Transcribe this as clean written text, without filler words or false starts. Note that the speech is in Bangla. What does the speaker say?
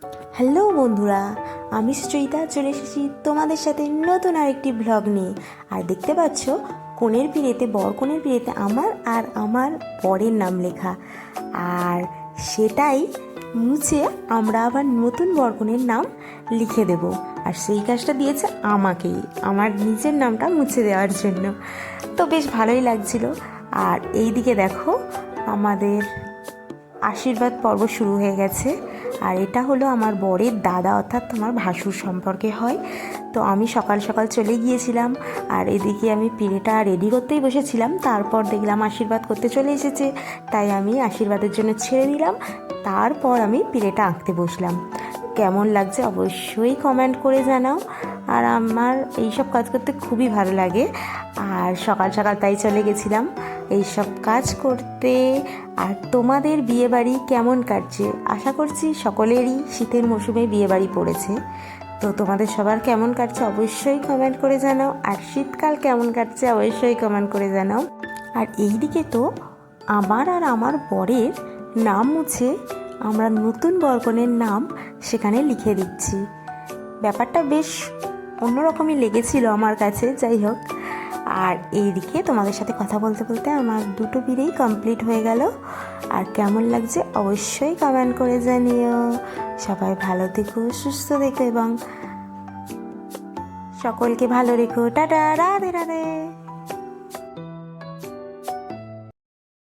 হ্যালো বন্ধুরা, আমি সুচরিতা চলে এসেছি তোমাদের সাথে নতুন আরেকটি ব্লগ নিয়ে। আর দেখতে পাচ্ছ কনের পিড়েতে কনের পিড়েতে আমার আর আমার বরের নাম লেখা, আর সেটাই মুছে আমরা আবার নতুন বরকনের নাম লিখে দেব। আর সেই কাজটা দিয়েছে আমাকেই, আমার নিজের নামটা মুছে দেওয়ার জন্য। তো বেশ ভালোই লাগছিল। আর এই দিকে দেখো আমাদের আশীর্বাদ পর্ব শুরু হয়ে গেছে। আর এটা হলো আমার বরের দাদা, অর্থাৎ তোমার ভাসুর সম্পর্কে হয়। তো আমি সকাল সকাল চলে গিয়েছিলাম, আর এদিকে আমি পিড়েটা রেডি করতেই বসেছিলাম। তারপর দেখলাম আশীর্বাদ করতে চলে এসেছে, তাই আমি আশীর্বাদের জন্য ছেড়ে দিলাম। তারপর আমি পিড়েটা আঁকতে বসলাম। কেমন লাগছে অবশ্যই কমেন্ট করে জানাও। আর আমার এইসব কাজ করতে খুবই ভালো লাগে। আর সকাল সকাল তাই চলে গেছিলাম এইসব কাজ করতে। আর তোমাদের বিয়েবাড়ি কেমন কাটছে? আশা করছি সকলেরই শীতের মৌসুমে বিয়েবাড়ি পড়েছে। তো তোমাদের সবার কেমন কাটছে অবশ্যই কমেন্ট করে জানাও। আর শীতকাল কেমন কাটছে অবশ্যই কমেন্ট করে জানাও। আর এই দিকে তো আমার আর আমার বরের নাম মুছে আমরা নতুন বরকনের নাম সেখানে লিখে দিচ্ছি। ব্যাপারটা বেশ অন্যরকমই লেগেছিল আমার কাছে, যাই হোক। আর এইদিকে তোমাদের সাথে কথা বলতে বলতে আমার দুটো বিয়েই কমপ্লিট হয়ে গেল। আর কেমন লাগছে অবশ্যই কমেন্ট করে জানিও। সবাই ভালো থেকো, সুস্থ থেকো এবং সকলকে ভালো রেখো। টাটা, রাধে রাধে।